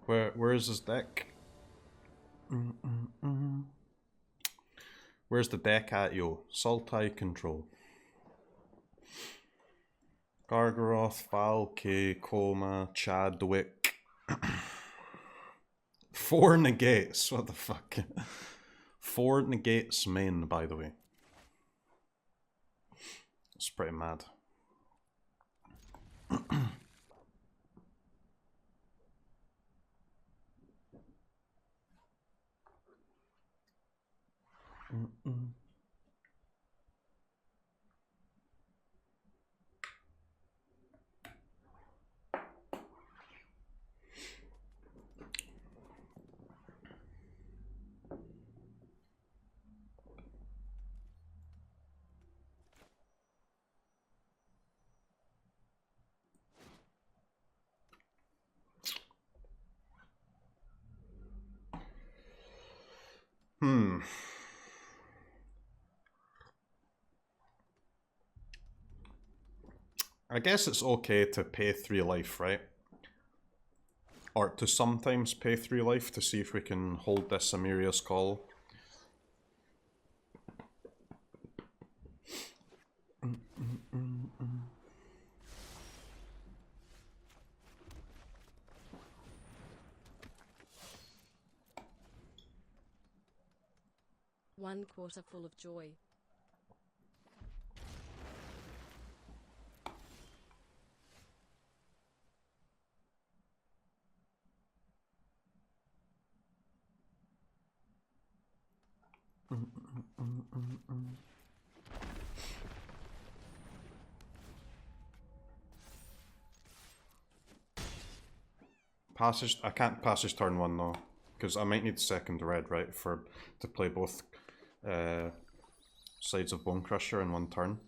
Where is this deck? Where's the deck at, yo? Sultai control. Gargaroth, Valky, Koma, Chadwick. 4 negates, what the fuck? 4 negates main, by the way. It's pretty mad. I guess it's okay to pay 3 life, right? Or to sometimes pay 3 life to see if we can hold this Amiria's Call. One quarter full of joy. Passage, I can't passage turn 1 though, because I might need second red, right, to play both sides of Bone Crusher in 1 turn.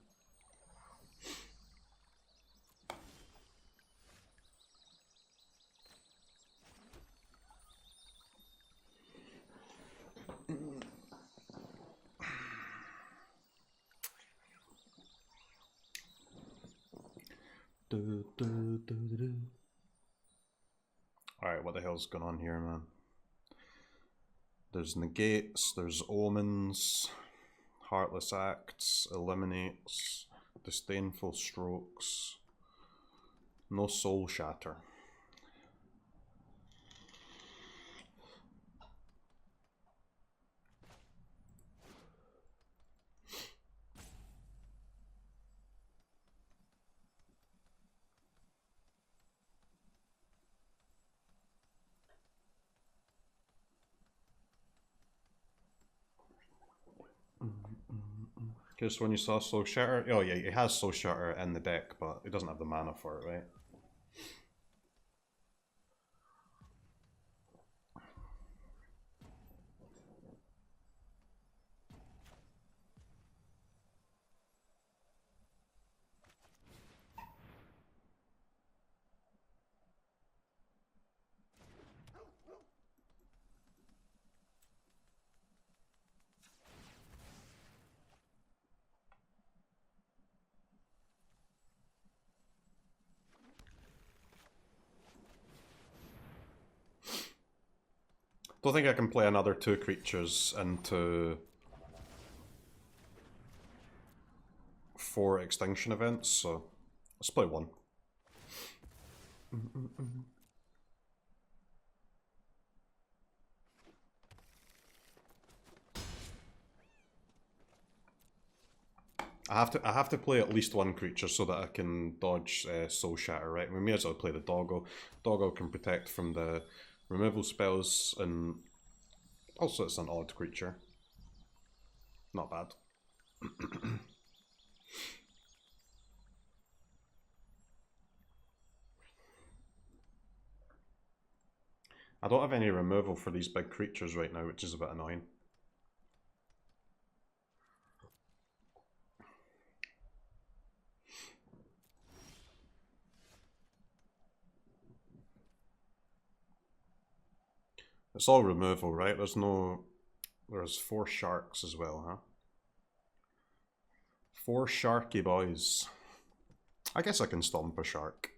Alright, what the hell's going on here, man? There's negates, there's omens, heartless acts, eliminates, disdainful strokes, no soul shatter. Just when you saw Soul Shatter, oh yeah, he has Soul Shatter in the deck, but he doesn't have the mana for it, right? Don't think I can play another 2 creatures into 4 extinction events, so let's play 1. I have to play at least 1 creature so that I can dodge Soul Shatter, right? We may as well play the Doggo. Doggo can protect from the removal spells, and also it's an odd creature. Not bad. I don't have any removal for these big creatures right now, which is a bit annoying. It's all removal, right? There's 4 sharks as well, huh? 4 sharky boys. I guess I can stomp a shark.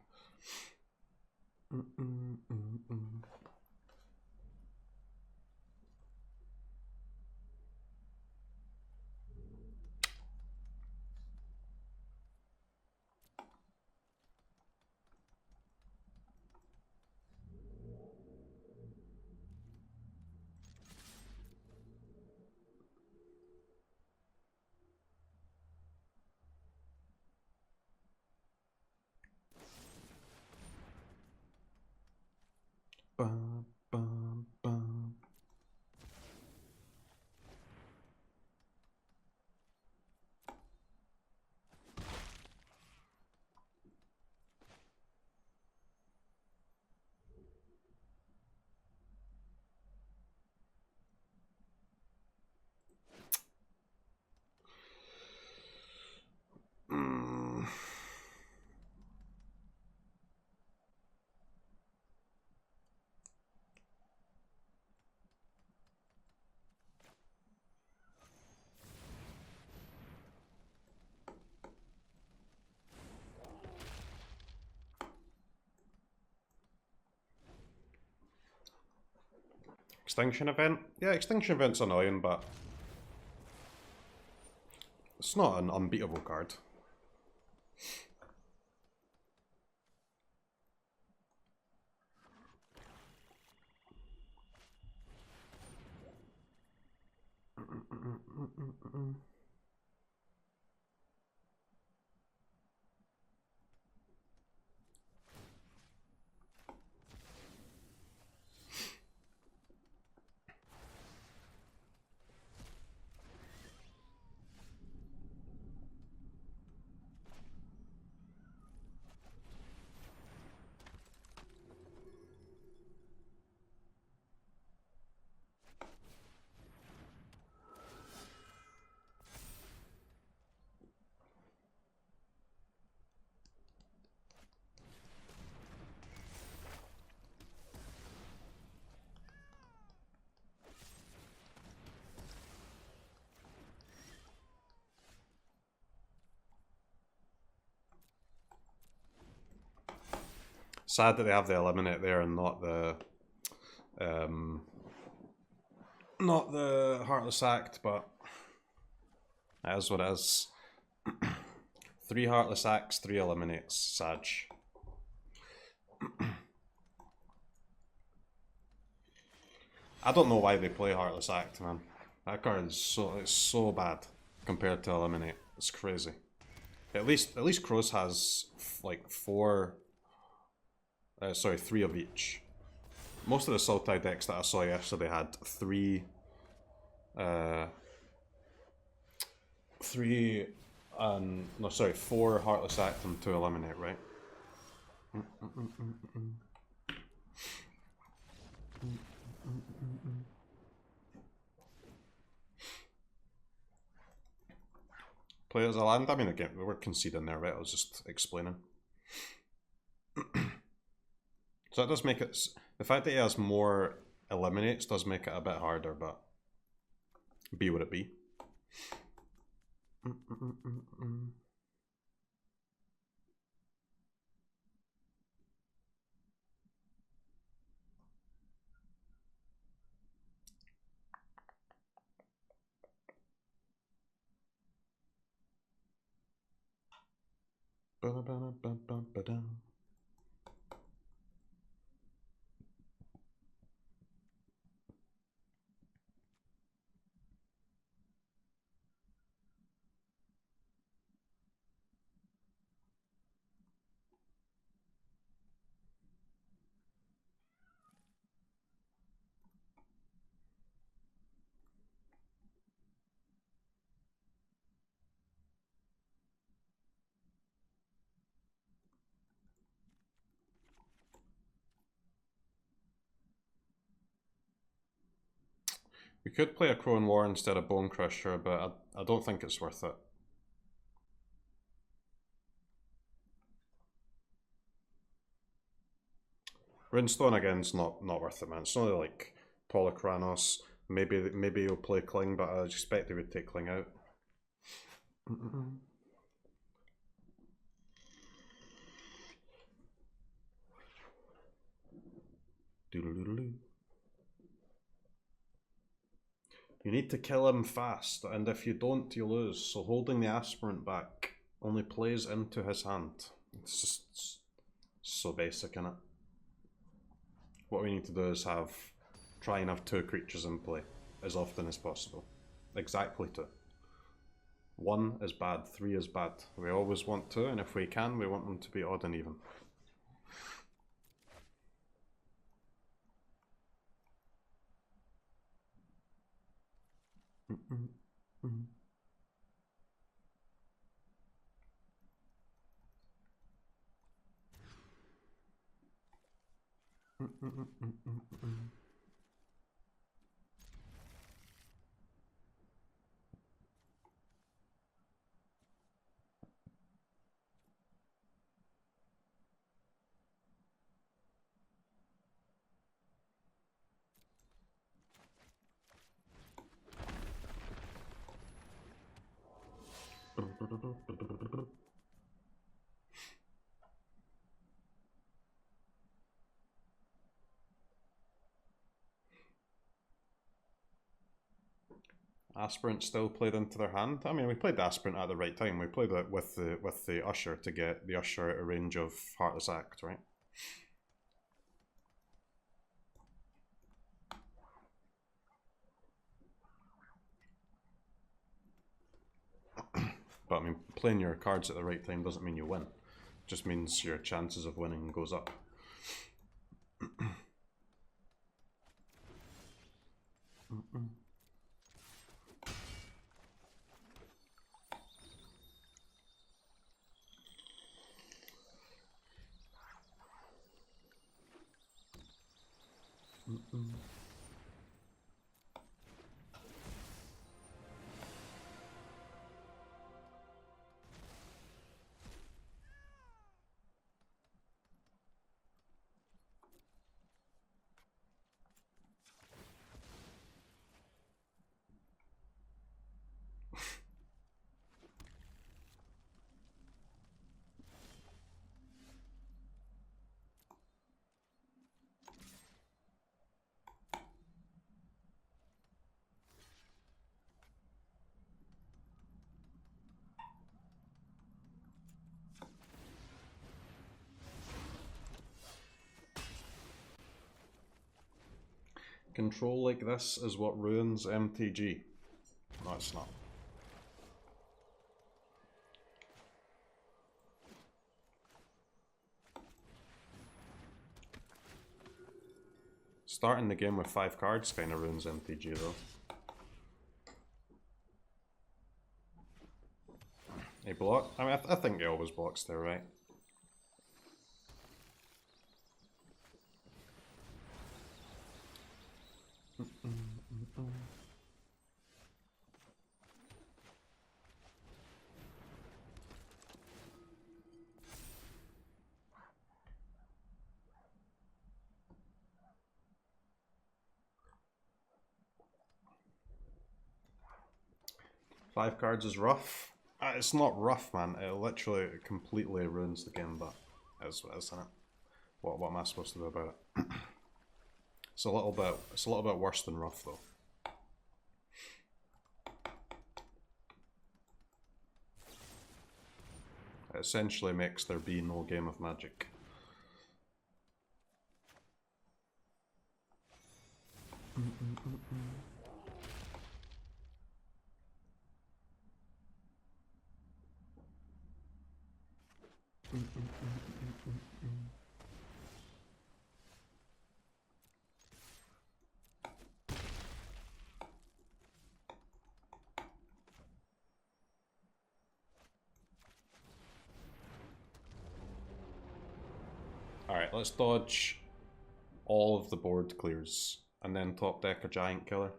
bum, bum, bum. Extinction event? Yeah, extinction event's annoying, but it's not an unbeatable card. Sad that they have the eliminate there and not the Heartless Act, but that is what it is. 3 Heartless Acts, 3 eliminates. Sag. I don't know why they play Heartless Act, man. That card is it's so bad compared to eliminate. It's crazy. At least CROKEYZ has like 3 of each. Most of the Sultai decks that I saw yesterday had 4 Heartless Act and 2 eliminate, right? Play as a land? I mean, again, we were conceding there, right? I was just explaining. So that does make it... The fact that he has more eliminates does make it a bit harder, but... Be what it be. We could play a Crone War instead of Bone Crusher, but I don't think it's worth it. Runestone again's not worth it, man. It's only like Polychronos. Maybe he'll play Cling, but I expect he would take Cling out. Doodle-doodle-doo. You need to kill him fast, and if you don't, you lose. So holding the Aspirant back only plays into his hand. It's just so basic, innit? What we need to do is try and have 2 creatures in play as often as possible. Exactly 2. 1 is bad, 3 is bad. We always want 2, and if we can, we want them to be odd and even. Aspirant still played into their hand. I mean, we played the Aspirant at the right time. We played it with the Usher to get the Usher out of range of Heartless Act, right? But I mean, playing your cards at the right time doesn't mean you win. It just means your chances of winning goes up. Control like this is what ruins MTG. No, it's not. Starting the game with 5 cards kind of ruins MTG though. He block? I mean, I think he always blocks there, right? Five cards is rough. It's not rough, man. It literally completely ruins the game, but it's what it is, isn't it? What am I supposed to do about it? It's a little bit worse than rough though. It essentially makes there be no game of Magic. Alright, let's dodge all of the board clears and then top deck a Giant Killer.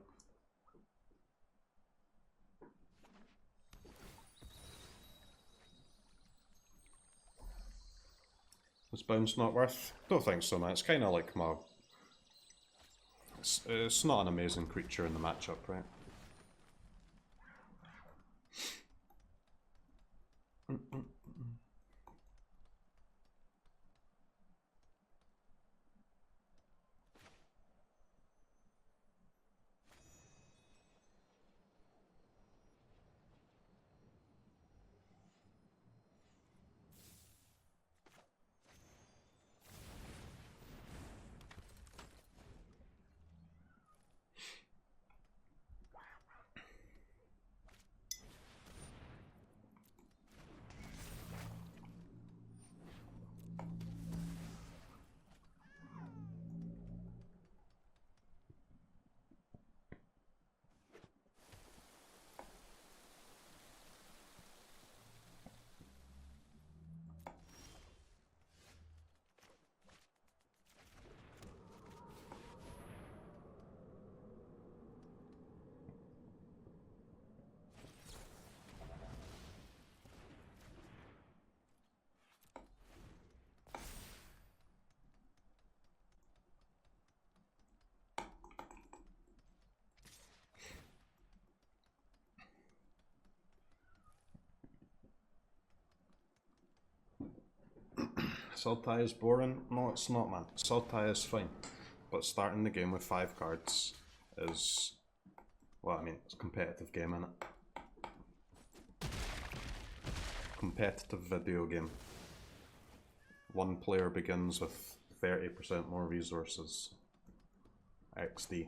Is bounce not worth? Don't think so, man. It's kind of like my... It's not an amazing creature in the matchup, right? Sultai is boring? No, it's not, man. Sultai is fine. But starting the game with 5 cards is... well, I mean, it's a competitive game, innit? Competitive video game. One player begins with 30% more resources. XD.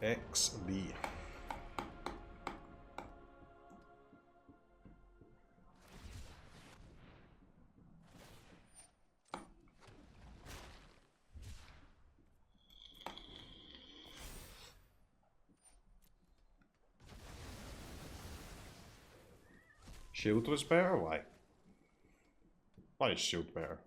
XD. Shield was better? Why? Why is Shield better?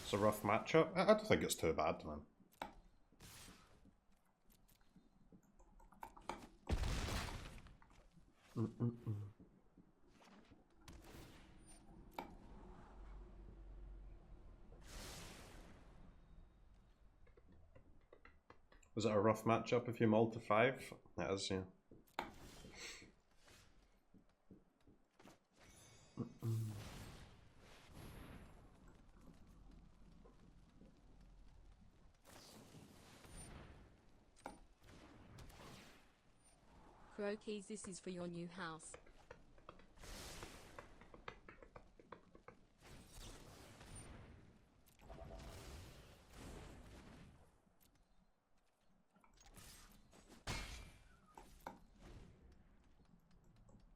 It's a rough matchup. I don't think it's too bad, man. Was it a rough matchup if you mulled to 5? It is, yeah. CROKEYZ, this is for your new house.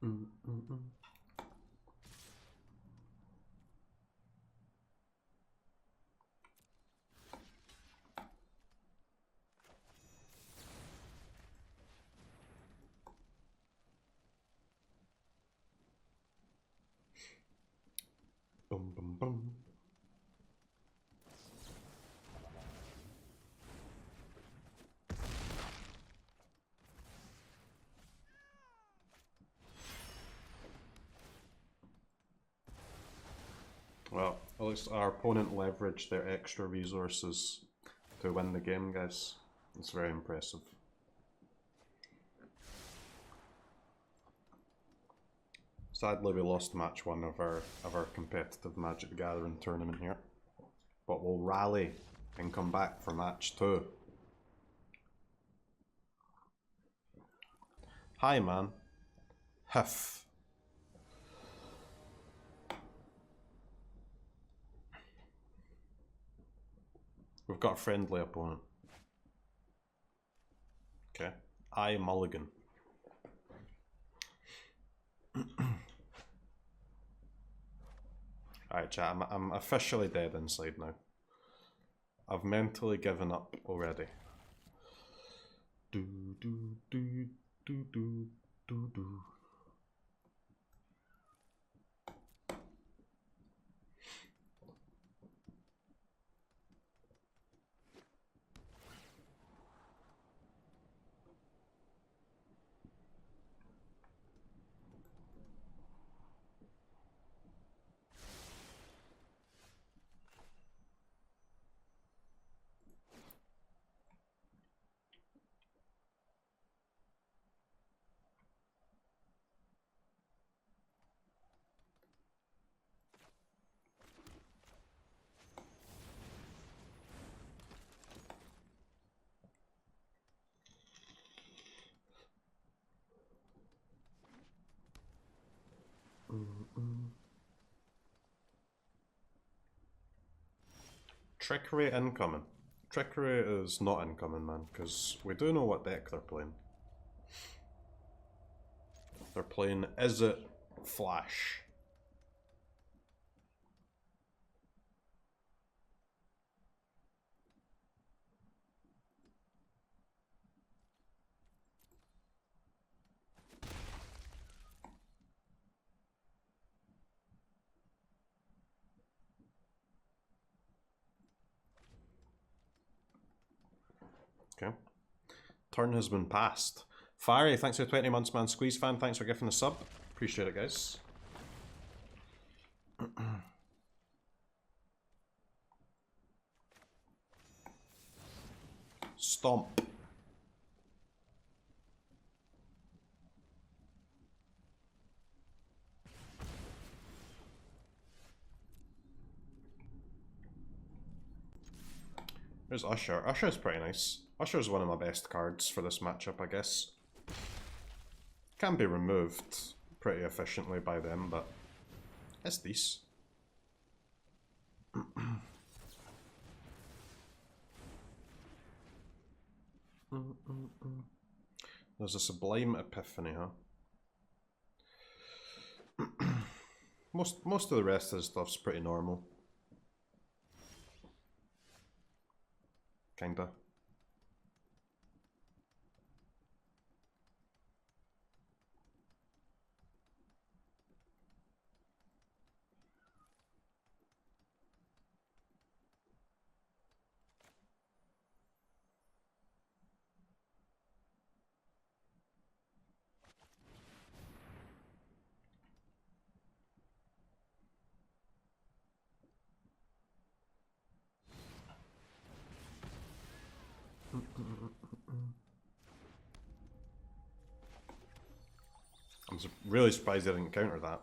Boom, boom, boom. Well, at least our opponent leveraged their extra resources to win the game, guys. It's very impressive. Sadly, we lost match 1 of our competitive Magic the Gathering tournament here, but we'll rally and come back for match 2. Hi, man. Huff. We've got a friendly opponent. Okay. I mulligan. Alright, chat, I'm officially dead inside now. I've mentally given up already. Do do do do do do do. Trickery incoming. Trickery is not incoming, man, because we do know what deck they're playing. They're playing Is It Flash. Okay. Turn has been passed. Fiery, thanks for 20 months, man. Squeeze fan, thanks for gifting the sub. Appreciate it, guys. Stomp. There's Usher. Usher is pretty nice. Usher is one of my best cards for this matchup, I guess. Can be removed pretty efficiently by them, but it's decent. There's a Sublime Epiphany, huh? Most of the rest of the stuff's pretty normal. Kinda. I'm really surprised I didn't counter that.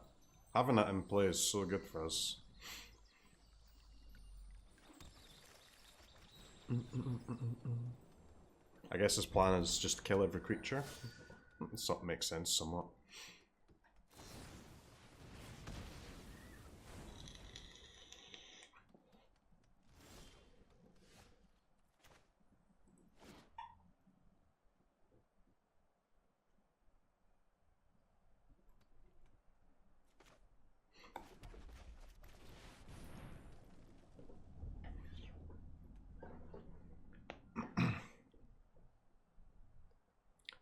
Having that in play is so good for us. I guess his plan is just kill every creature. That makes sense somewhat.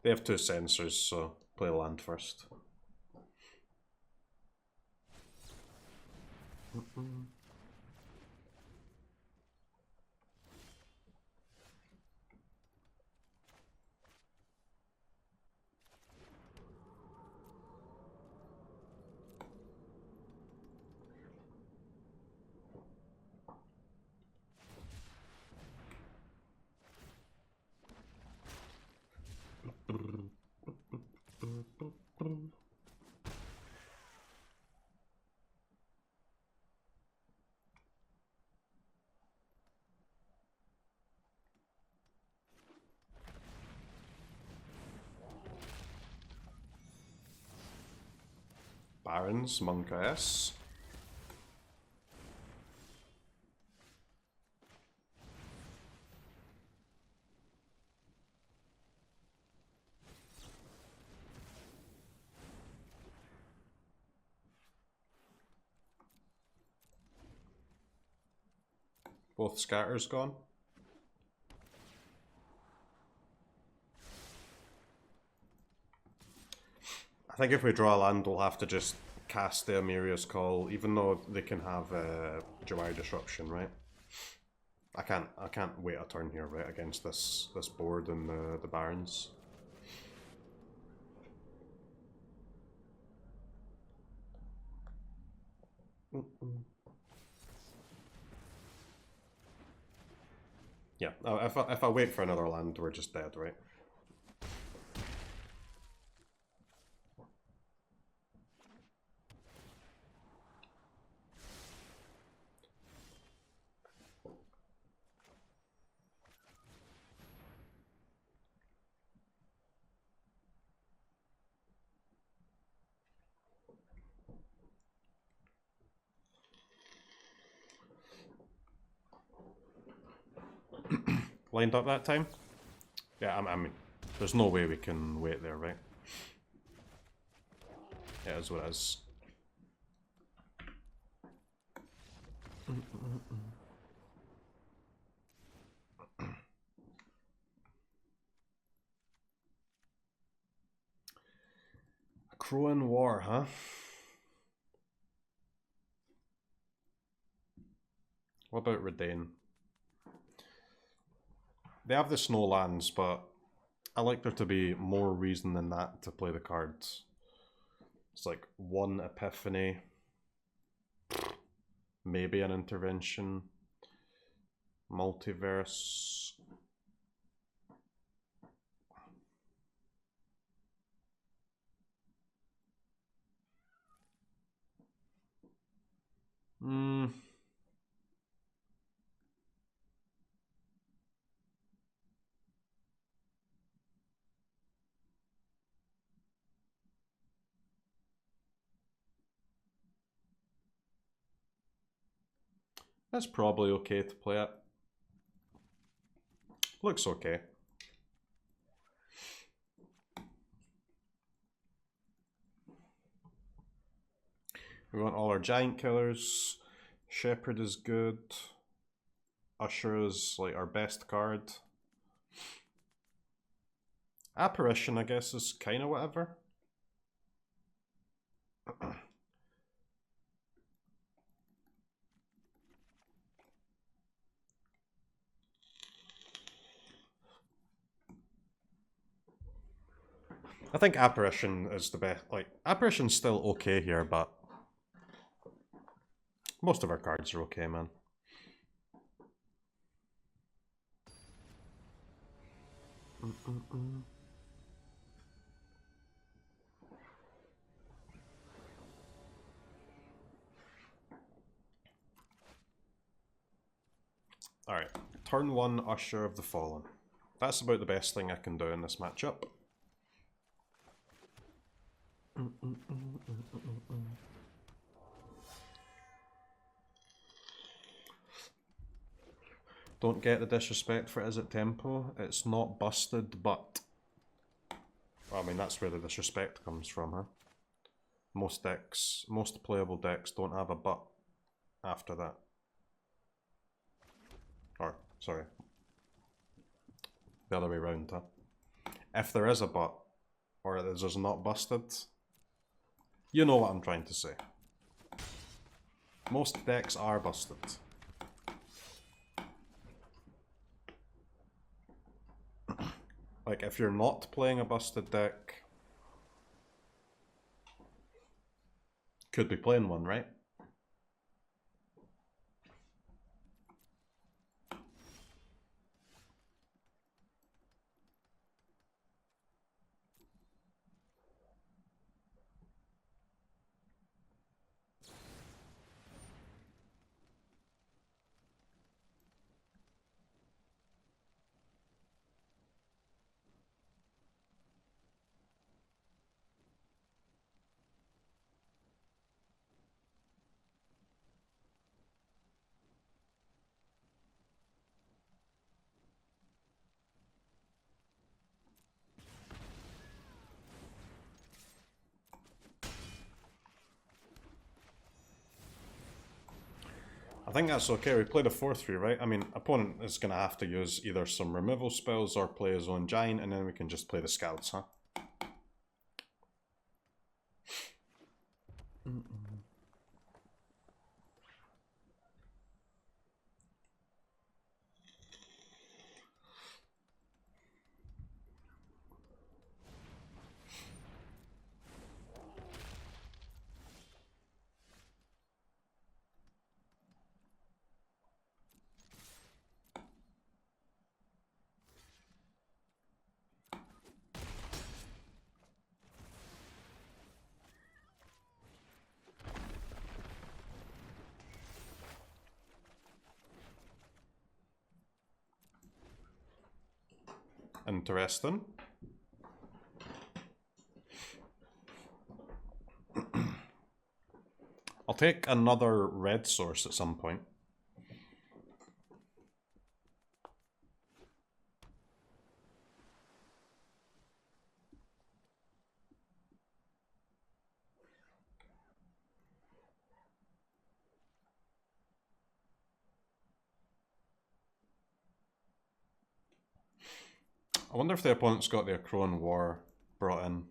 They have two sensors, so play land first. Barons, Monk S. Both scatters gone. I think if we draw a land, we'll have to just cast the Amiria's Call, even though they can have Jawari Disruption, right? I can't wait a turn here, right, against this board and the Barons. Yeah, if I wait for another land, we're just dead, right? Lined up that time? Yeah, I mean, there's no way we can wait there, right? Yeah, it is what it is. Crowan War, huh? What about Redain? They have the snow lands, but I like there to be more reason than that to play the cards. It's like one Epiphany. maybe an intervention, multiverse. That's probably okay to play it. Looks okay. We want all our giant killers. Shepherd is good. Usher is like our best card. Apparition, I guess, is kind of whatever. I think Apparition is the best. Like, Apparition's still okay here, but most of our cards are okay, man. Alright, turn 1, Usher of the Fallen. That's about the best thing I can do in this matchup. Don't get the disrespect for Is It Tempo. It's not busted, but... I mean, that's where the disrespect comes from, huh? Most decks, most playable decks don't have a but after that. Or, sorry. The other way around, huh? If there is a but, or it is not busted, you know what I'm trying to say. Most decks are busted. Like, if you're not playing a busted deck, could be playing one, right? I think that's okay. We played a 4-3, right? I mean, opponent is going to have to use either some removal spells or play his own giant, and then we can just play the scouts, huh? Interesting. I'll take another red source at some point. I wonder if the opponent's got the Akron War brought in.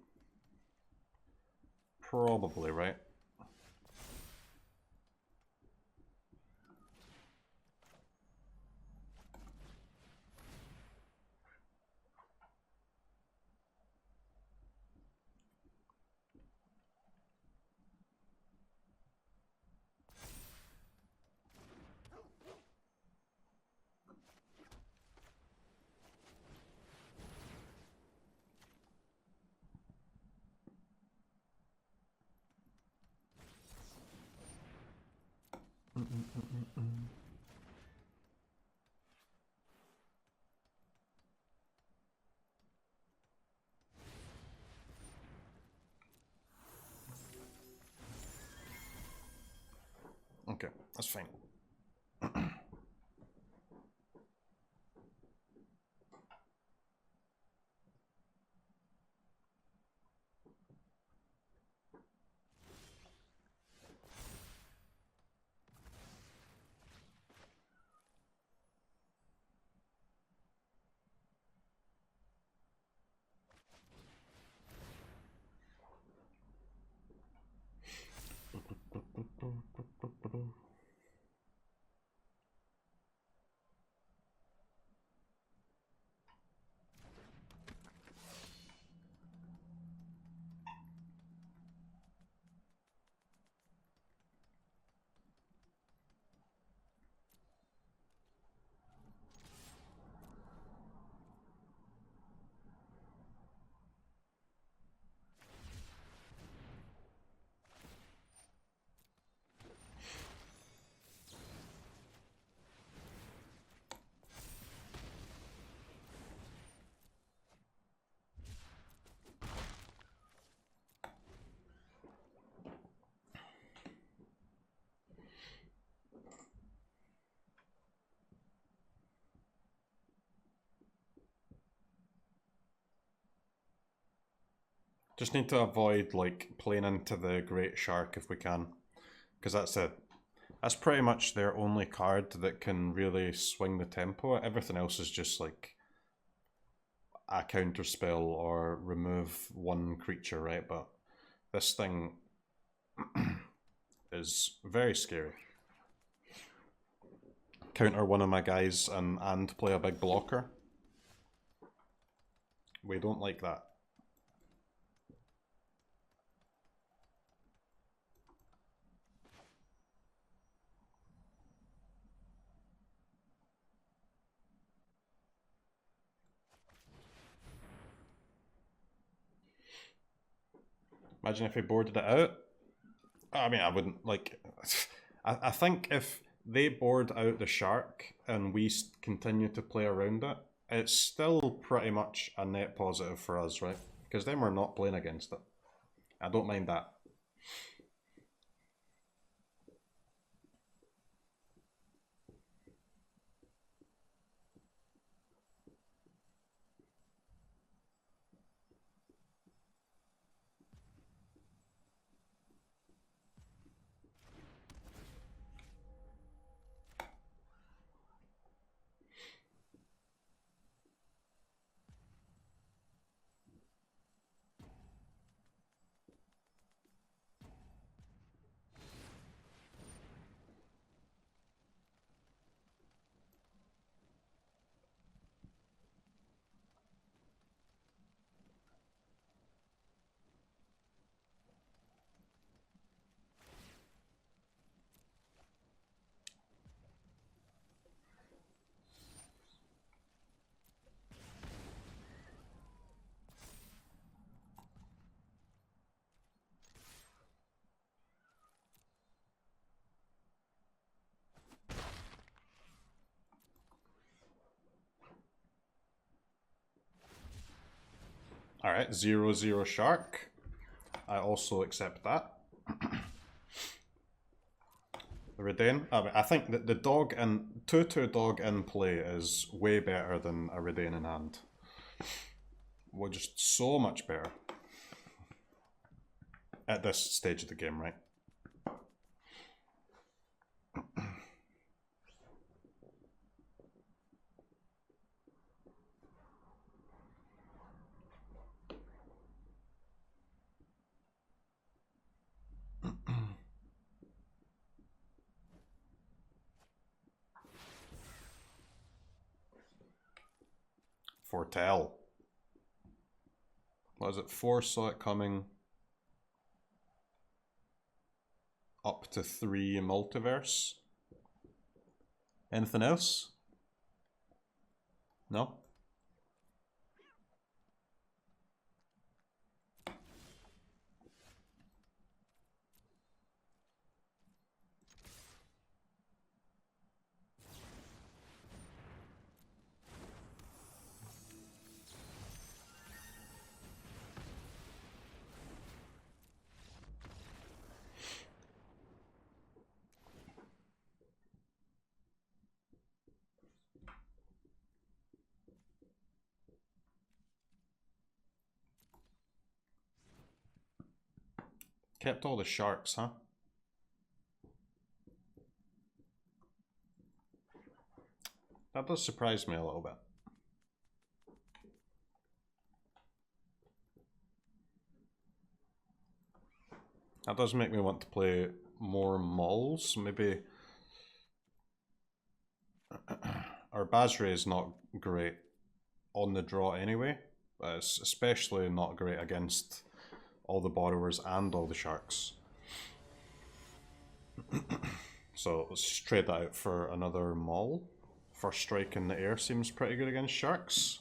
Probably, right? Okay, that's fine. Just need to avoid like playing into the Great Shark if we can, because that's it. That's pretty much their only card that can really swing the tempo. Everything else is just like a counter spell or remove one creature, right? But this thing is very scary. Counter one of my guys and play a big blocker. We don't like that. Imagine if he boarded it out. I mean, I wouldn't like. I think if they board out the shark and we continue to play around it, it's still pretty much a net positive for us, right? Because then we're not playing against it. I don't mind that. Alright, 0/0 shark. I also accept that. The Redain. I think that the dog and 2/2 dog in play is way better than a Redain in hand. Well, just so much better at this stage of the game, right? Foretell. What is it? Foresaw it coming. Up to 3 multiverse. Anything else? No? Kept all the sharks, huh? That does surprise me a little bit. That does make me want to play more malls. Maybe our Basri is not great on the draw anyway, but it's especially not great against all the borrowers and all the sharks. So let's just trade that out for another mall. First strike in the air seems pretty good against sharks.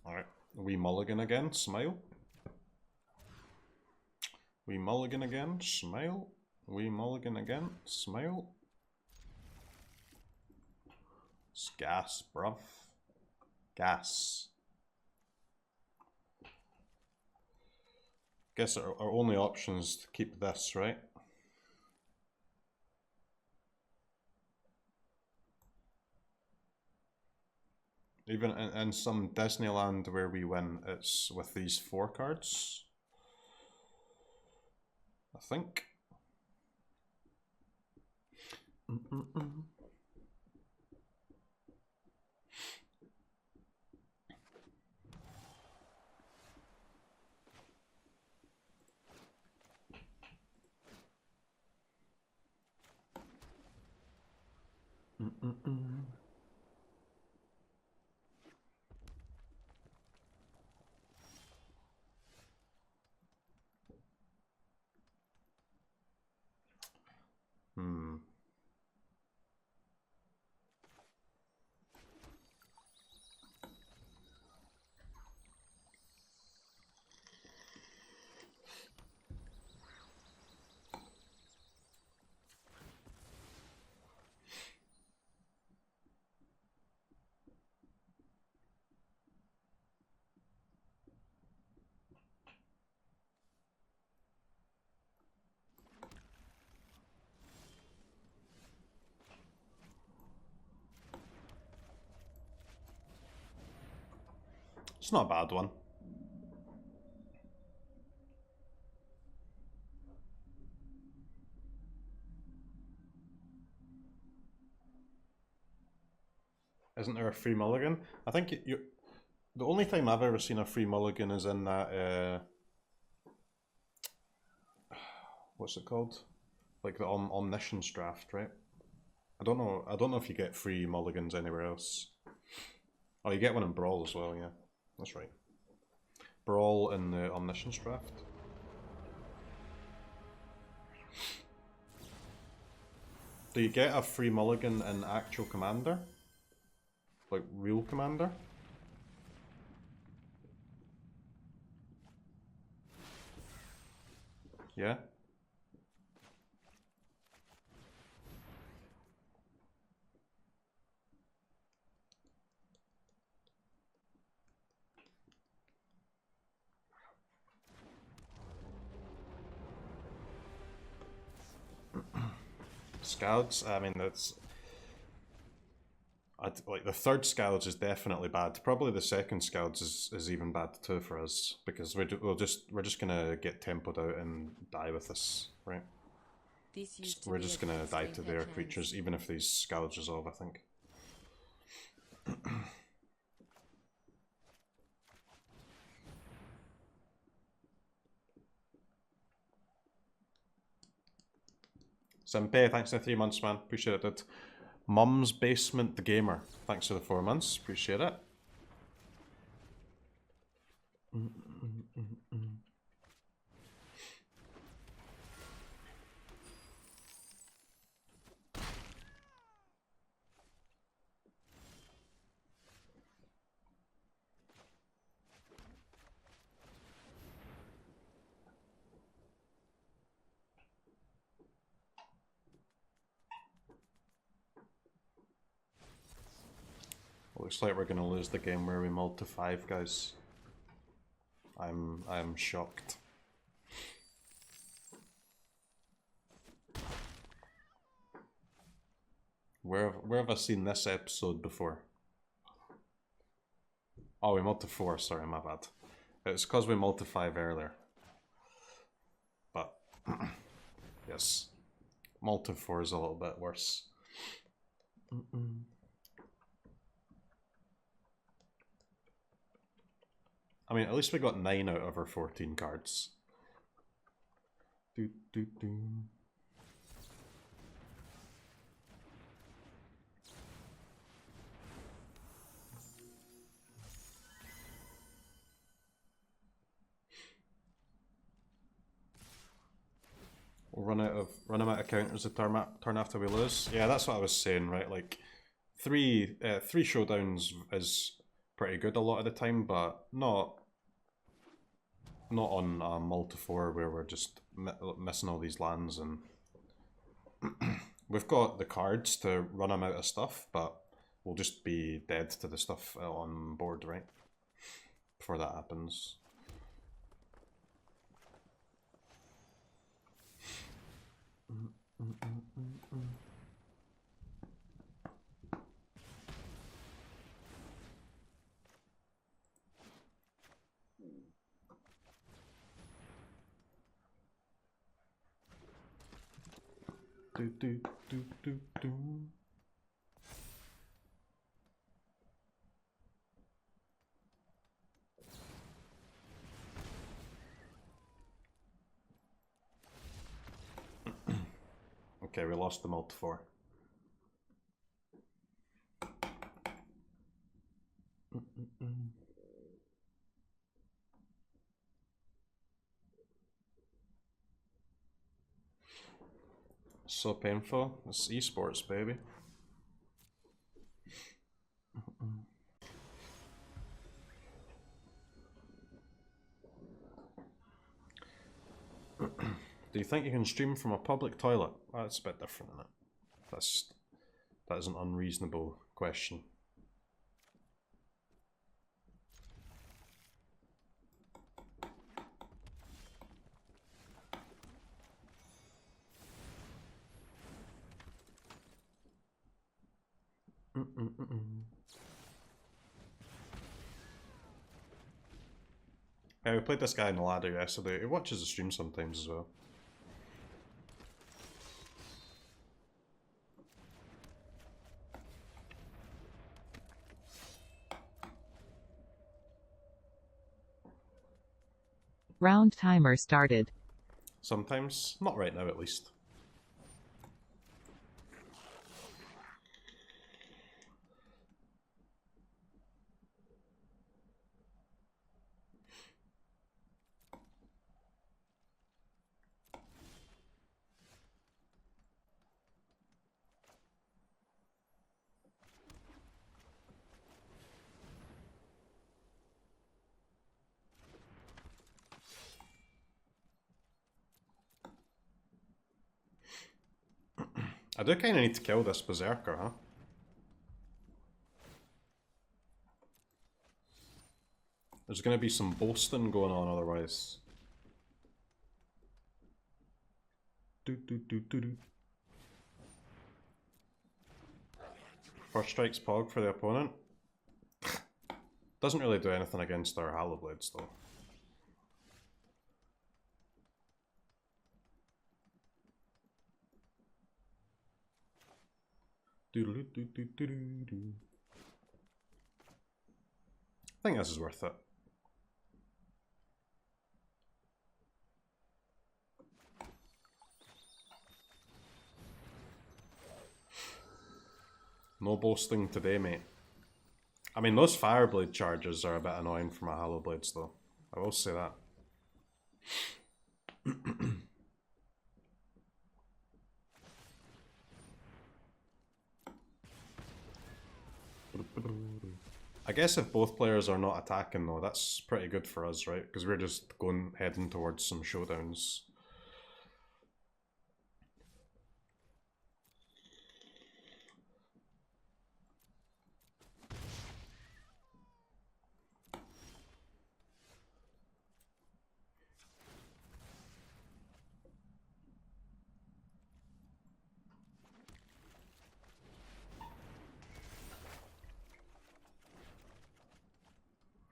Alright, we mulligan again, smile. We mulligan again, smile. We mulligan again, smile. It's gas, bruv. Gas. Guess our only option is to keep this, right? Even in some Disneyland where we win, it's with these 4 cards. I think. It's not a bad one. Isn't there a free mulligan? I think the only time I've ever seen a free mulligan is in that what's it called? Like the Omniscience draft, right? I don't know if you get free mulligans anywhere else. Oh, you get one in Brawl as well, yeah. That's right. Brawl in the Omniscience draft. Do you get a free mulligan in actual Commander? Like real Commander? Yeah? Scouts, I mean, that's... like the third Scouts is definitely bad. Probably the second Scouts is even bad too for us, because we're just gonna get tempoed out and die with this, right? We're just gonna die to their creatures, even if these Scouts resolve, I think. Simpe, thanks for the 3 months, man. Appreciate it, dude. Mum's Basement the Gamer, thanks for the 4 months. Appreciate it. Looks like we're gonna lose the game where we mulled to 5, guys. I'm shocked. Where have I seen this episode before? Oh, we mulled to 4, sorry, my bad. It's because we mulled to 5 earlier. But, yes. Mulled to 4 is a little bit worse. I mean, at least we got 9 out of our 14 cards. We'll run out of counters the turn after we lose. Yeah, that's what I was saying, right? Like three showdowns is pretty good a lot of the time, but not on multi-4 where we're just missing all these lands, and we've got the cards to run them out of stuff, but we'll just be dead to the stuff on board, right? Before that happens. Okay, we lost the multi-4. So painful. It's esports, baby. Do you think you can stream from a public toilet? That's a bit different, isn't it? That is an unreasonable question. Yeah, we played this guy in the ladder yesterday. He watches the stream sometimes as well. Round timer started. Sometimes. Not right now, at least. I do kind of need to kill this berserker, huh? There's going to be some boasting going on otherwise. First strike's Pog for the opponent. Doesn't really do anything against our Hollow Blades though. I think this is worth it. No boasting today, mate. I mean, those Fireblade charges are a bit annoying for my Hollow Blades, though. I will say that. I guess if both players are not attacking, though, that's pretty good for us, right? Because we're just heading towards some showdowns.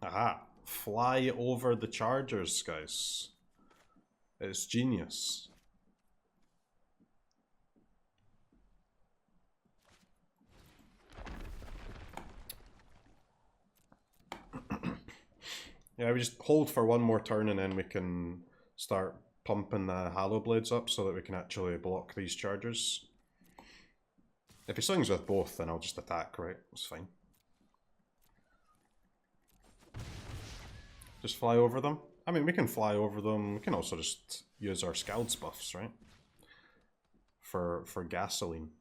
Aha! Fly over the chargers, guys. It's genius. Yeah, we just hold for one more turn and then we can start pumping the Hallow Blades up so that we can actually block these chargers. If he swings with both, then I'll just attack, right? It's fine. Just fly over them. I mean, we can fly over them. We can also just use our Scouts buffs, right? For gasoline.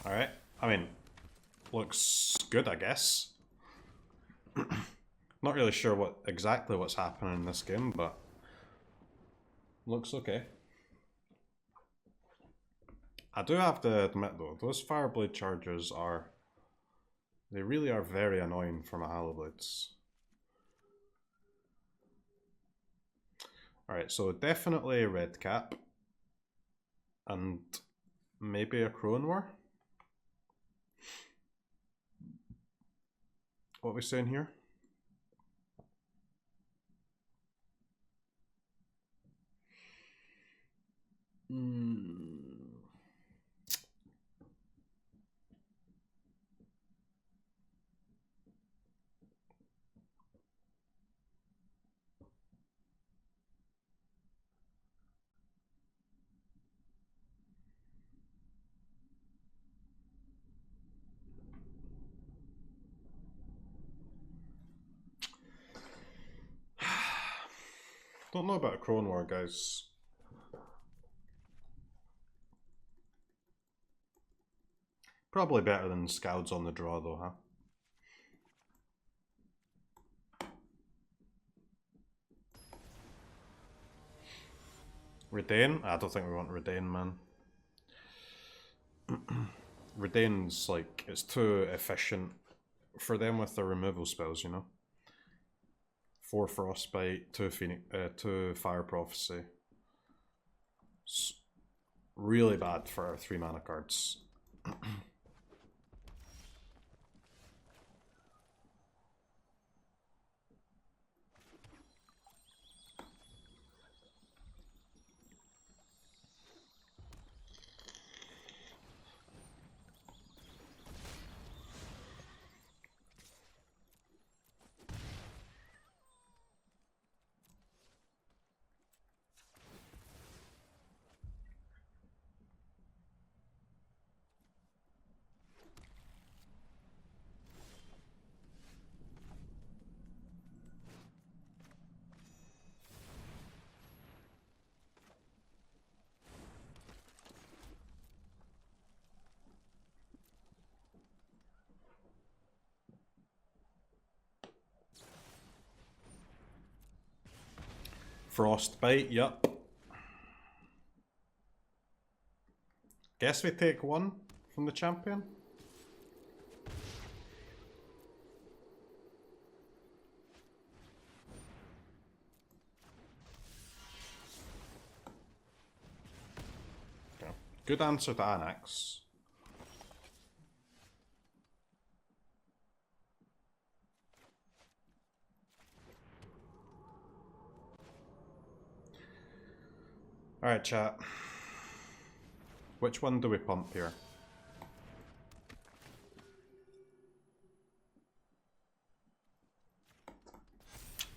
Alright, I mean, looks good, I guess. Not really sure exactly what's happening in this game, but looks okay. I do have to admit though, those Fireblade chargers they really are very annoying for my Hallow Blades. Alright, so definitely a red cap. And maybe a Crone War? What are we saying here? Don't know about a Crone War, guys. Probably better than Scouts on the draw though, huh? Redain? I don't think we want Redain, man. Redain's like, it's too efficient for them with their removal spells, you know? 4 Frostbite, 2 Fire Prophecy. It's really bad for our 3 mana cards. Frostbite, yup. Guess we take 1 from the champion. Okay. Good answer to Annex. Alright, chat. Which one do we pump here?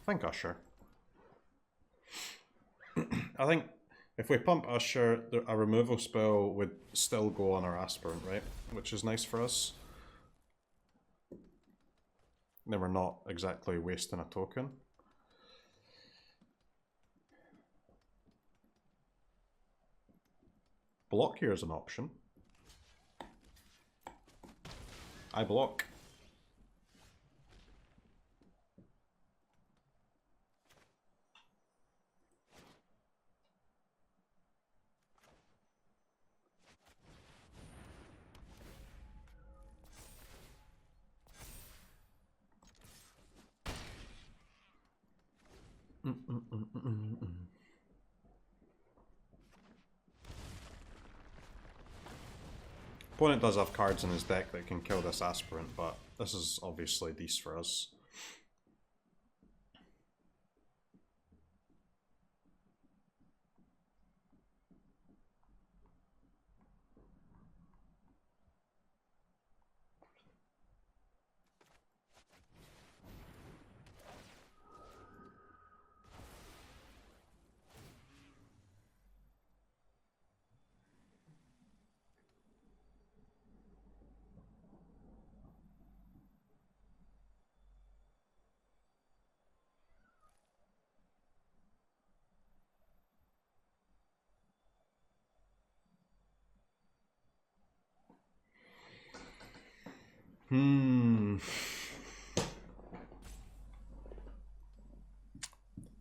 I think Usher. I think if we pump Usher, a removal spell would still go on our Aspirant, right? Which is nice for us. Then we're not exactly wasting a token. Block here is an option. I block. Opponent does have cards in his deck that can kill this Aspirant, but this is obviously decent for us.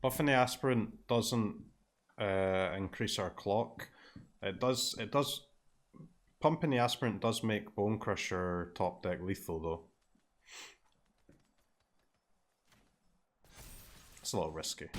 Buffing the Aspirant doesn't increase our clock. It does. Pumping the Aspirant does make Bone Crusher top deck lethal though. It's a little risky.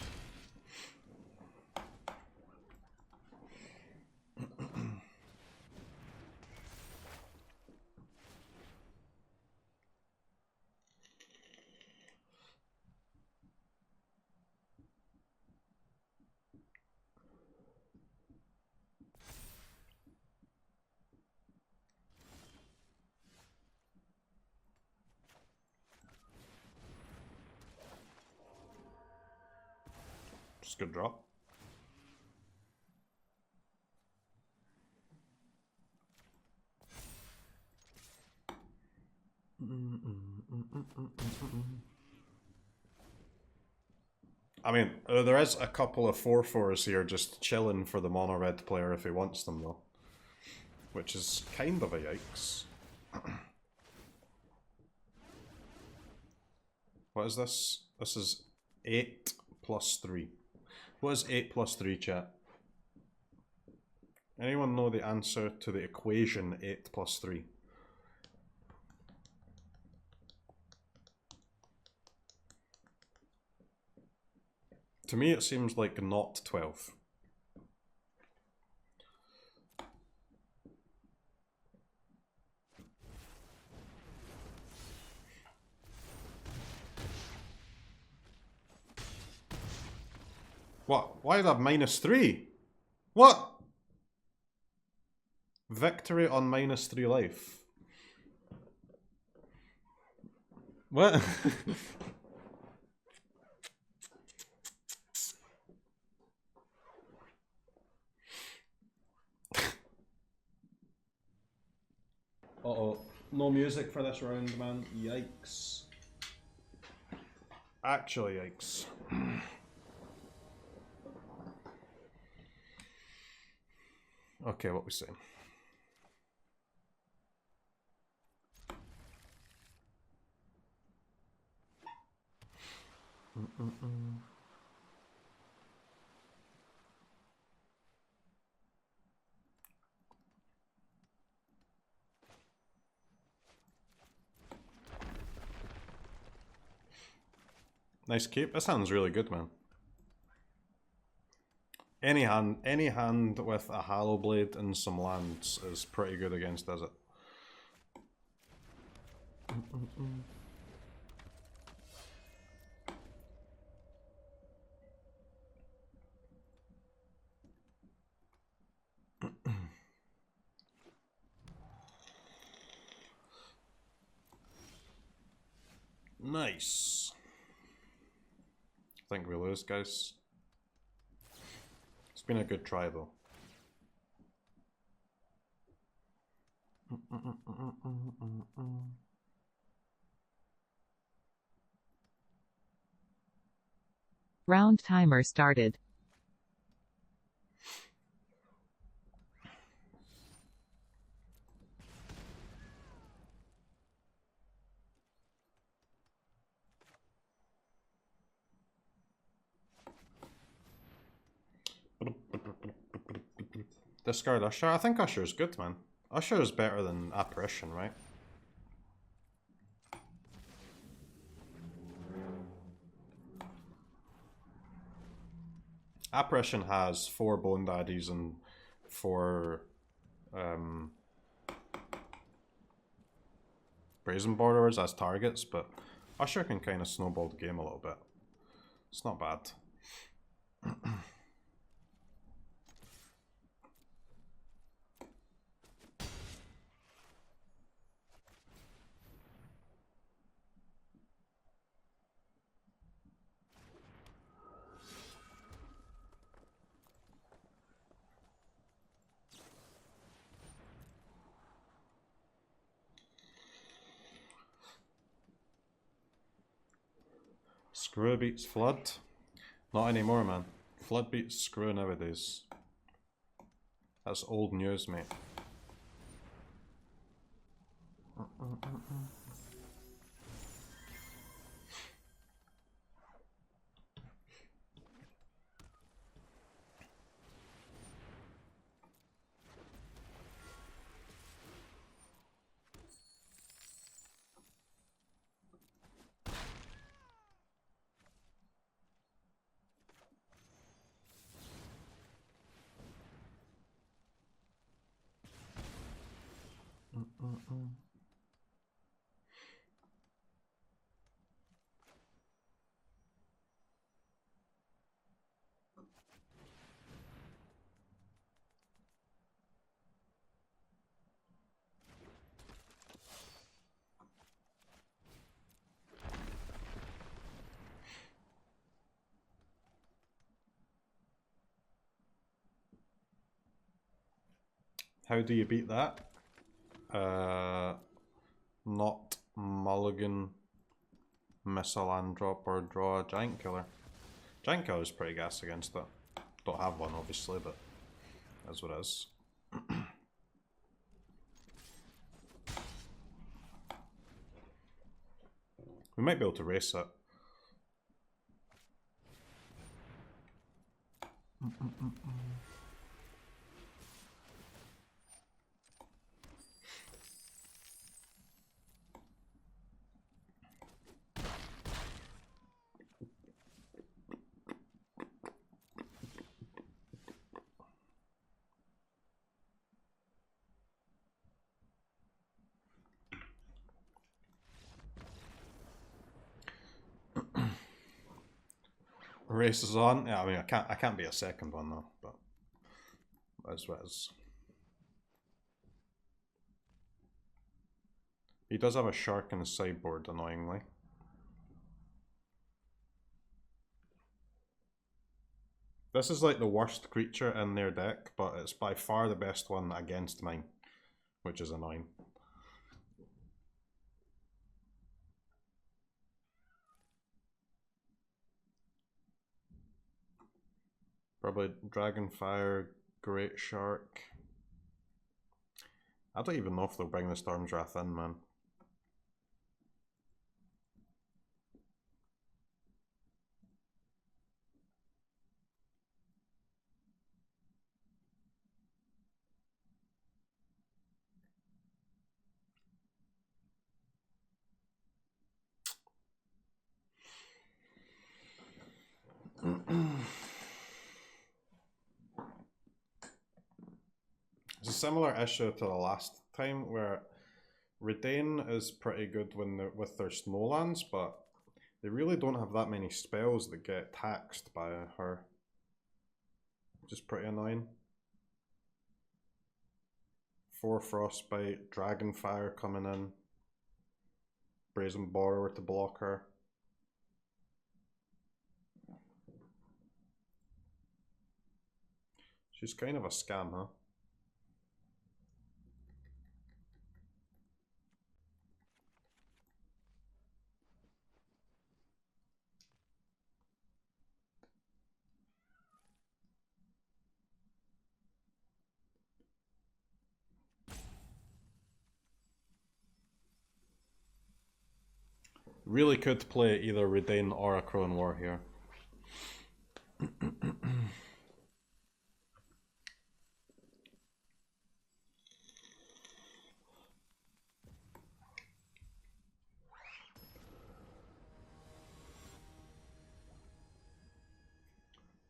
Just good drop. I mean, there is a couple of 4/4s here just chilling for the mono red player if he wants them though. Which is kind of a yikes. What is this? This is 8 plus 3. What is 8 plus 3, chat? Anyone know the answer to the equation 8 plus 3? To me it seems like not 12. What? Why did I have -3? What? Victory on -3 life. What? Uh-oh. No music for this round, man. Yikes. Actually, yikes. Okay, what we saying? Nice keep. This hand's really good, man. Any hand with a Hallow Blade and some lands is pretty good against Desert. Nice. I think we lose, guys. It's been a good try though. Round timer started. Discard Usher. I think Usher is good, man. Usher is better than Apparition, right? Apparition has 4 Bone Daddies and 4 Brazen Borderers as targets, but Usher can kind of snowball the game a little bit. It's not bad. Screw beats Flood? Not anymore, man. Flood beats Screw nowadays. That's old news, mate. How do you beat that? Not mulligan, miss a land drop, or draw a Giant Killer. Giant Killer is pretty gas against it. Don't have one, obviously, but that's what it is. We might be able to race it. Race is on. Yeah, I mean, I can't be a second one though, but that's what it is. He does have a shark in his sideboard, annoyingly. This is like the worst creature in their deck, but it's by far the best one against mine, which is annoying. Probably Dragonfire, Great Shark. I don't even know if they'll bring the Storm's Wrath in, man. It's a similar issue to the last time where Redain is pretty good when with their snowlands, but they really don't have that many spells that get taxed by her. Which is pretty annoying. 4 Frostbite, Dragonfire coming in, Brazen Borrower to block her. She's kind of a scam, huh? Really could play either Redain or a Crone War here.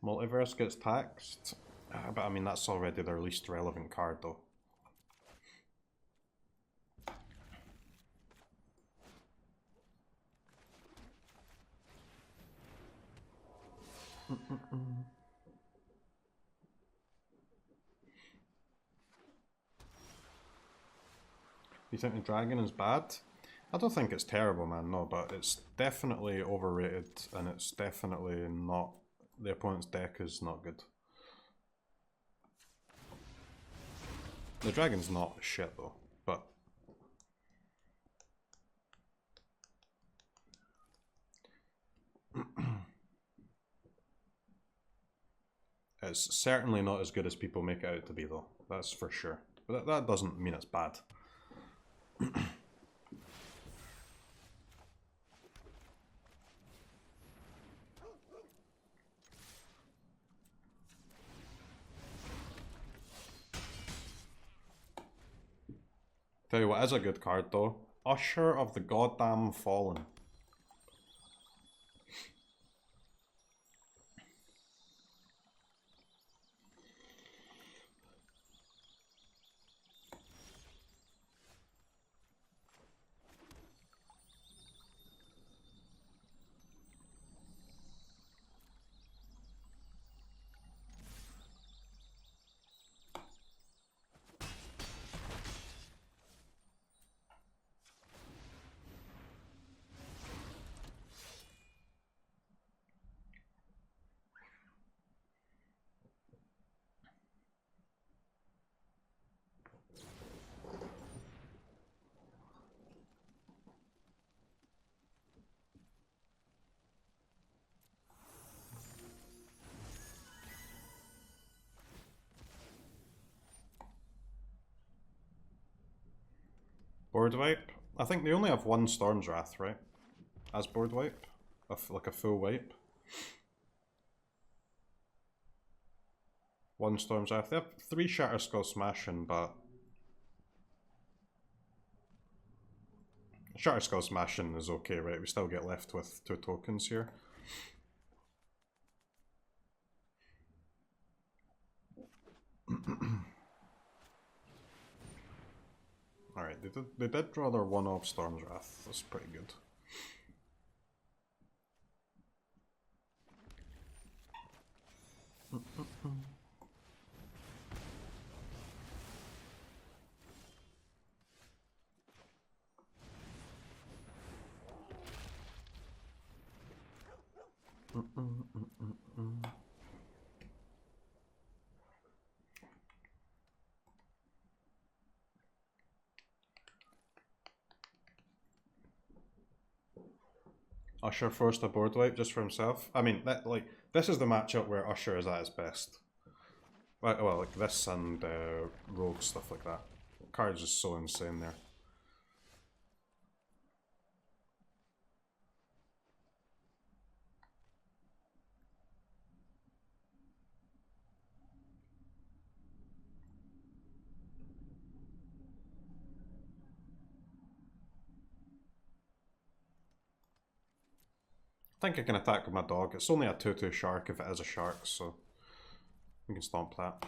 Multiverse gets taxed, but I mean that's already their least relevant card though. Do you think the dragon is bad? I don't think it's terrible, man, no, but it's definitely overrated and it's definitely not... The opponent's deck is not good. The dragon's not shit though, but... It's certainly not as good as people make it out to be though, that's for sure. But that doesn't mean it's bad. Tell you what is a good card though. Usher of the Goddamn Fallen. Board wipe? I think they only have one Storm's Wrath, right? As board wipe? Like a full wipe. One Storm's Wrath. They have 3 Shatter Skull Smashing, but... Shatter Skull Smashing is okay, right? We still get left with 2 tokens here. Alright, they did draw their 1-off Storm's Wrath. That's pretty good. Usher forced a board wipe just for himself. I mean, that like this is the matchup where Usher is at his best. Well, like this and Rogue, stuff like that. The card's just so insane there. I think I can attack with my dog. It's only a 2-2 shark if it is a shark, so we can stomp that.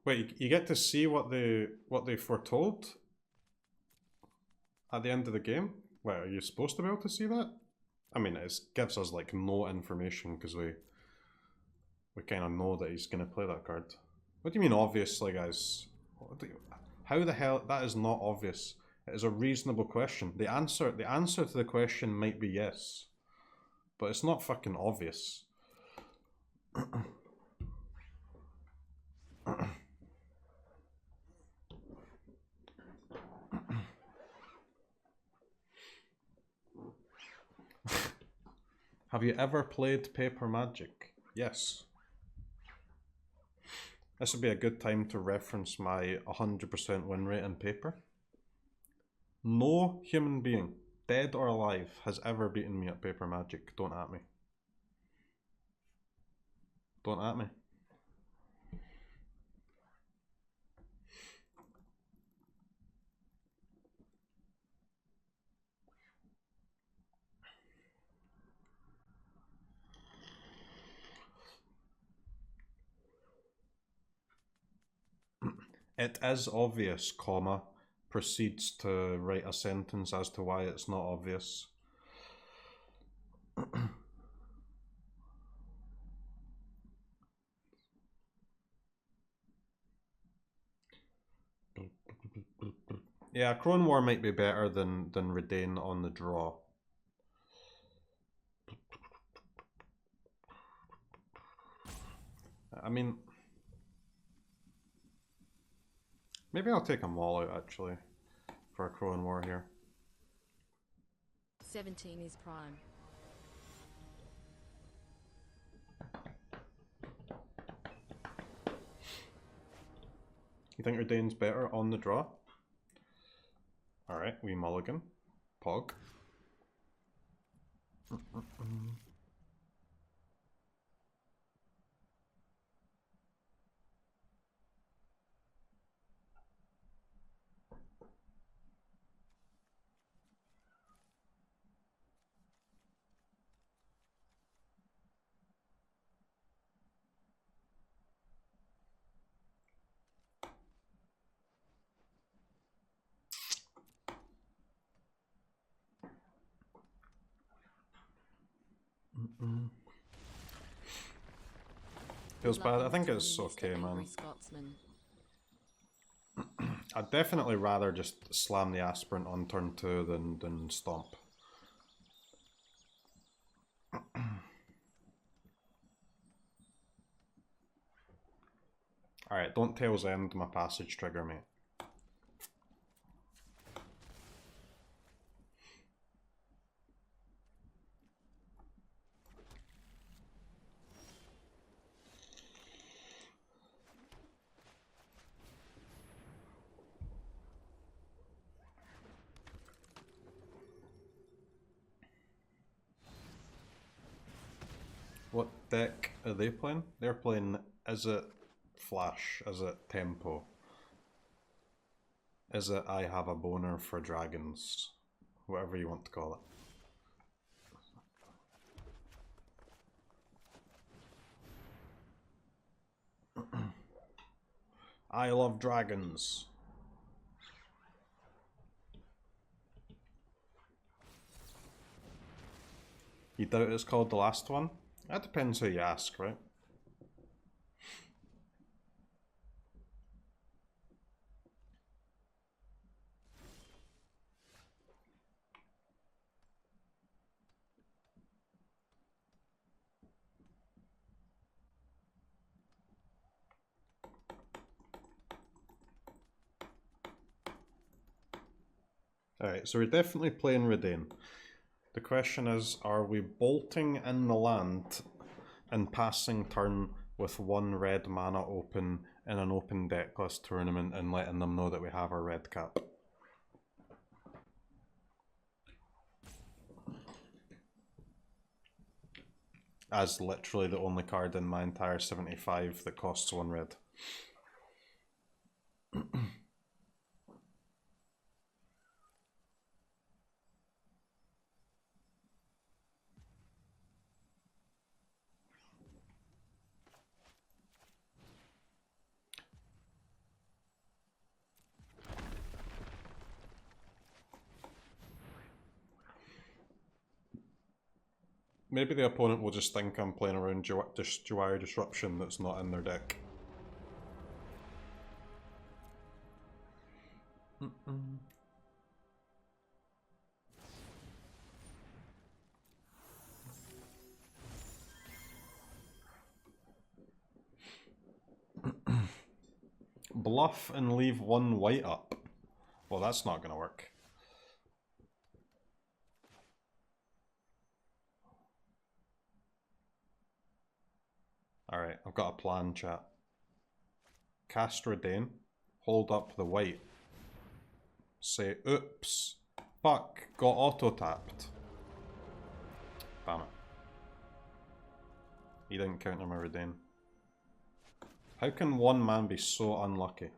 Wait, you get to see what they foretold at the end of the game? Wait, are you supposed to be able to see that? I mean, it gives us like no information because we kind of know that he's going to play that card. What do you mean obviously, guys? How the hell? That is not obvious. It is a reasonable question. The answer to the question might be yes, but it's not fucking obvious. Have you ever played Paper Magic? Yes. This would be a good time to reference my 100% win rate in Paper. No human being, dead or alive, has ever beaten me at Paper Magic. Don't at me. Don't at me. It is obvious, comma, proceeds to write a sentence as to why it's not obvious. Yeah, Crone War might be better than Redain on the draw. I mean, maybe I'll take them all out actually for a Crone War here. 17 is prime. You think Redain's better on the draw? Alright, we mulligan. Pog. Feels bad. I think it's okay, man. I'd definitely rather just slam the aspirant on turn 2 than stomp. Alright, don't Tail's End my passage trigger, mate. What deck are they playing? They're playing Is It Flash? Is it Tempo? Is it I Have a Boner for Dragons? Whatever you want to call it. I love dragons. You doubt it's called the last one? That depends who you ask, right? Alright, so we're definitely playing Redain. The question is, are we bolting in the land and passing turn with 1 red mana open in an open decklist tournament and letting them know that we have our red cap? As literally the only card in my entire 75 that costs 1 red. Maybe the opponent will just think I'm playing around Jawari Disruption that's not in their deck. Bluff and leave one white up. Well, that's not gonna work. Alright, I've got a plan, chat. Cast Redain, hold up the white. Say, oops, fuck, got auto-tapped. Damn it. He didn't counter my Redain. How can one man be so unlucky?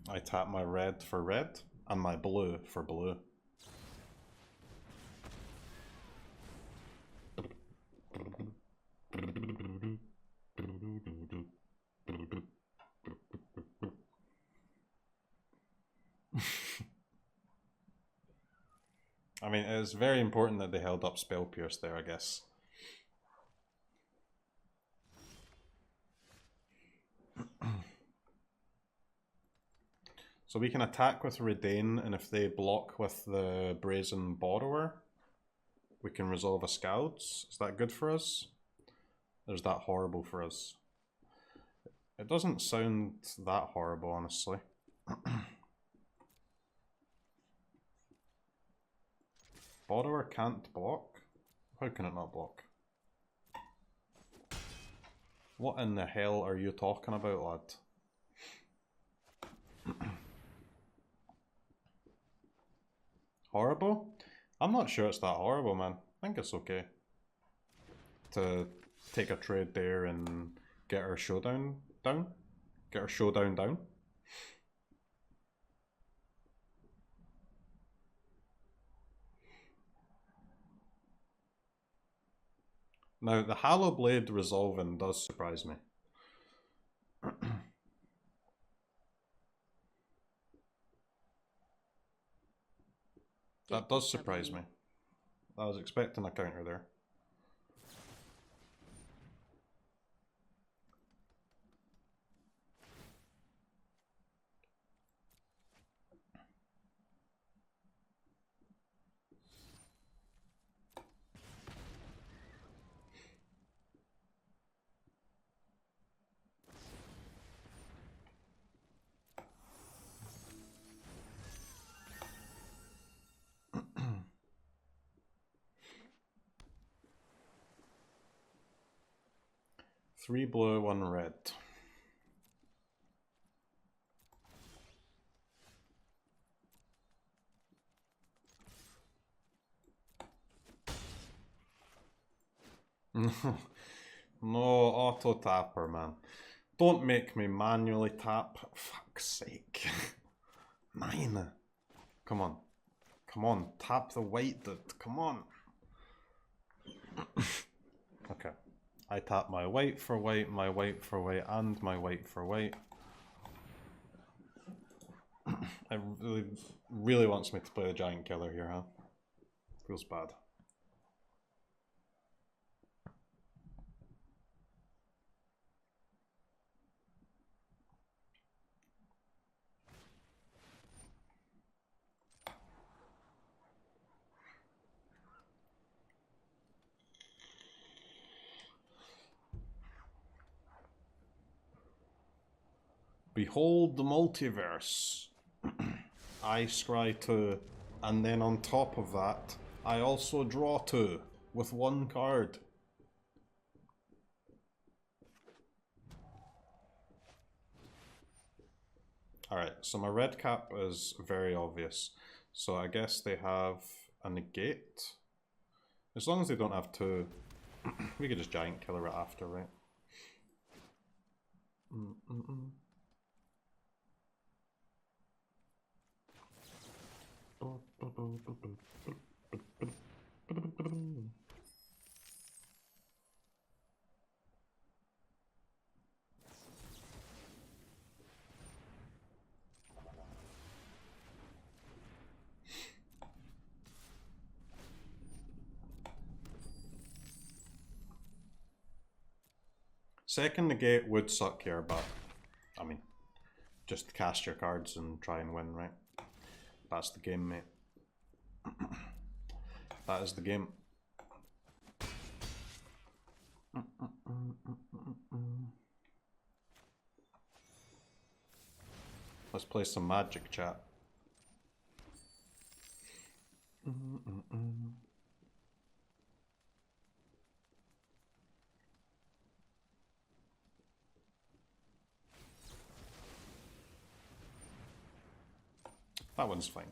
I tap my red for red and my blue for blue. I mean, it's very important that they held up Spell Pierce there, I guess. So we can attack with Redain, and if they block with the Brazen Borrower, we can resolve a Scouts. Is that good for us? Or is that horrible for us? It doesn't sound that horrible, honestly. Borrower can't block? How can it not block? What in the hell are you talking about, lad? Horrible? I'm not sure it's that horrible, man. I think it's okay to take a trade there and get our showdown down. Get our showdown down. Now, the Hallow Blade resolving does surprise me. That does surprise me. I was expecting a counter there. Three blue, one red. No auto tapper, man. Don't make me manually tap. Fuck's sake. 9. Come on. Come on. Tap the white, dude. Come on. Okay. I tap my white for white, my white for white, and my white for white. It really wants me to play the Giant Killer here, huh? Feels bad. Behold the multiverse. I scry 2, and then on top of that, I also draw 2 with 1 card. Alright, so my red cap is very obvious. So I guess they have a negate. As long as they don't have 2, we could just Giant Killer it after, right? Second negate would suck here, but I mean, just cast your cards and try and win, right? That's the game, mate. That is the game. Let's play some Magic, chat. That one's fine.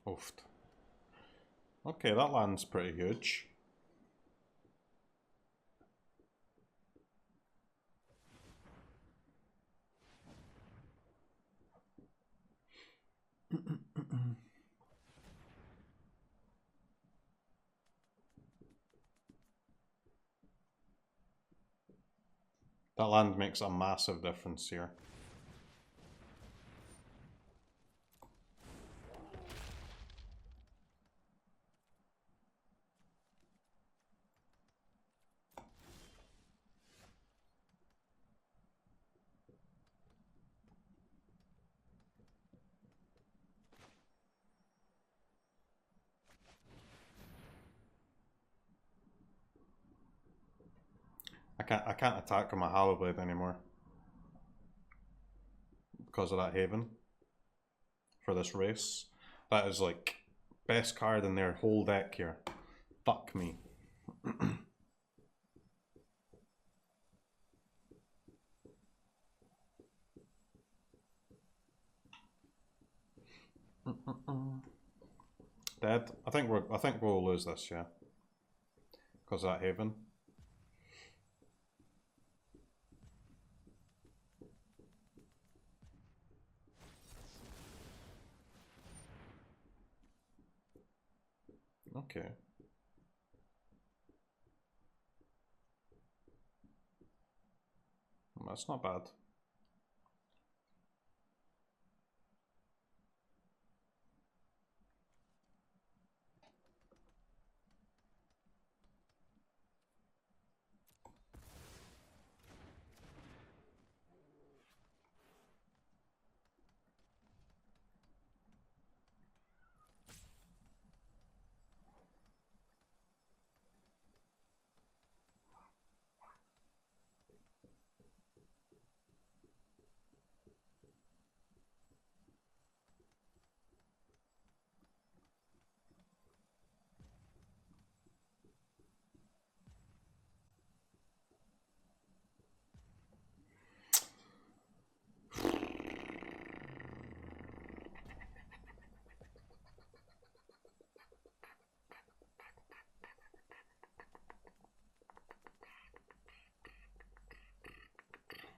Oofed. Okay, that land's pretty huge. That land makes a massive difference here. I can't attack on my Hallowblade anymore because of that Haven for this race. That is like best card in their whole deck here. Fuck me. Dead. I think we'll lose this, yeah. Because of that Haven. Okay. That's not bad.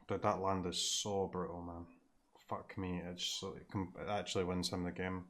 Dude, that land is so brutal, man. Fuck me, it actually wins him the game.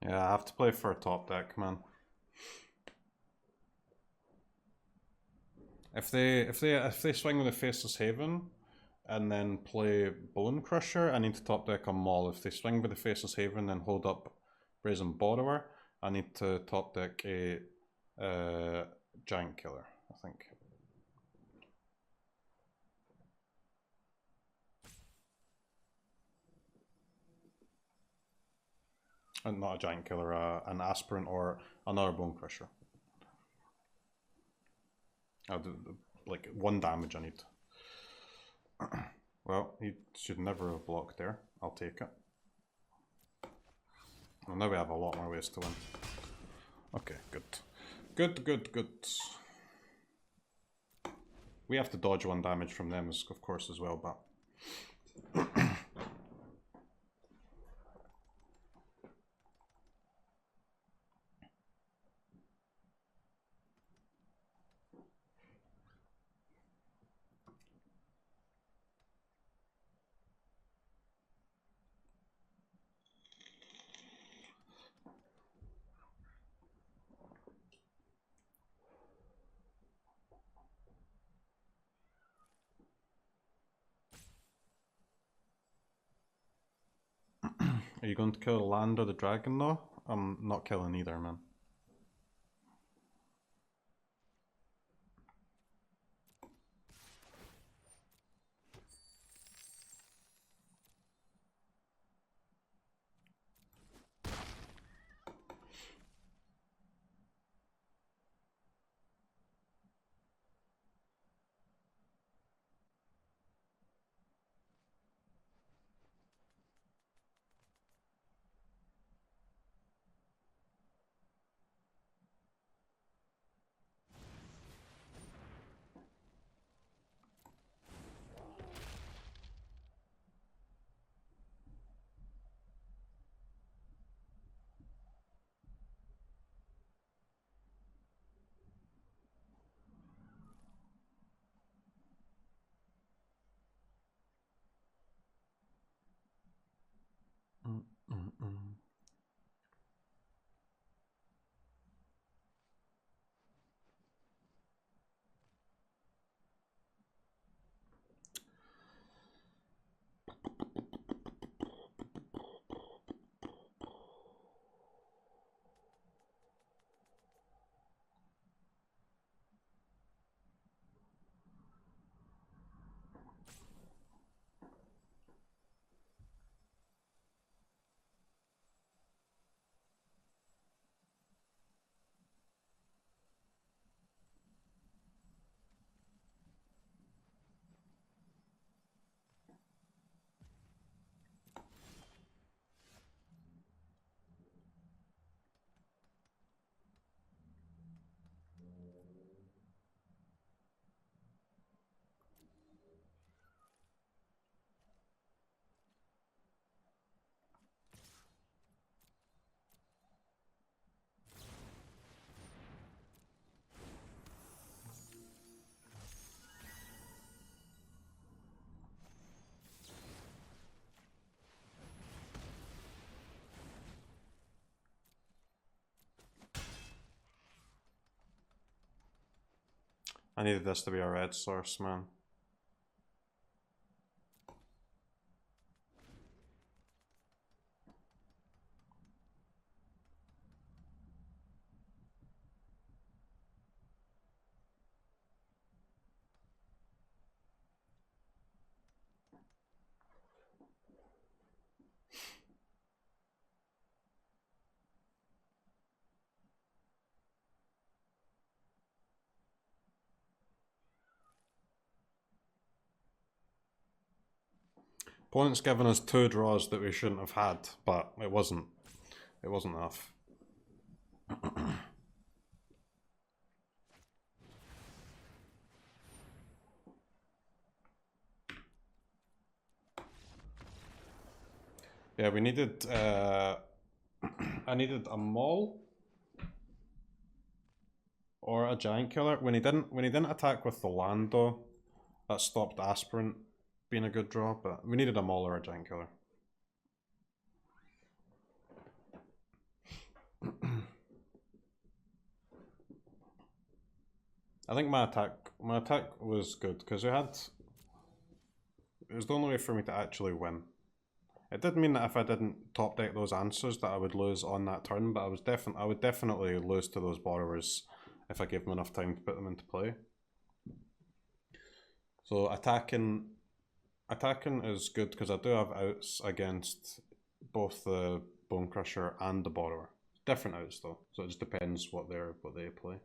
Yeah, I have to play for a top deck, man. If they swing with a Faceless Haven and then play Bone Crusher, I need to top deck a Maul. If they swing with the Faceless Haven and hold up Brazen Borrower, I need to top deck a Giant Killer, I think. And not a Giant Killer, an Aspirant or another Bone Crusher. I'll do, like 1 damage I need. Well, he should never have blocked there. I'll take it. Well, now we have a lot more ways to win. Okay, good. Good. We have to dodge 1 damage from them, of course, as well, but... Are you going to kill the land or the dragon though? I'm not killing either, man. I needed this to be a red source, man. Opponent's given us 2 draws that we shouldn't have had, but it wasn't enough. Yeah, we needed I needed a Maul or a Giant Killer. When he didn't attack with the land though, that stopped Aspirant being a good draw, but we needed a Maul or a Giant Killer. I think my attack was good because it was the only way for me to actually win. It did mean that if I didn't top deck those answers that I would lose on that turn, but I would definitely lose to those borrowers if I gave them enough time to put them into play. So attacking is good because I do have outs against both the Bone Crusher and the Borrower. Different outs though, so it just depends what they play.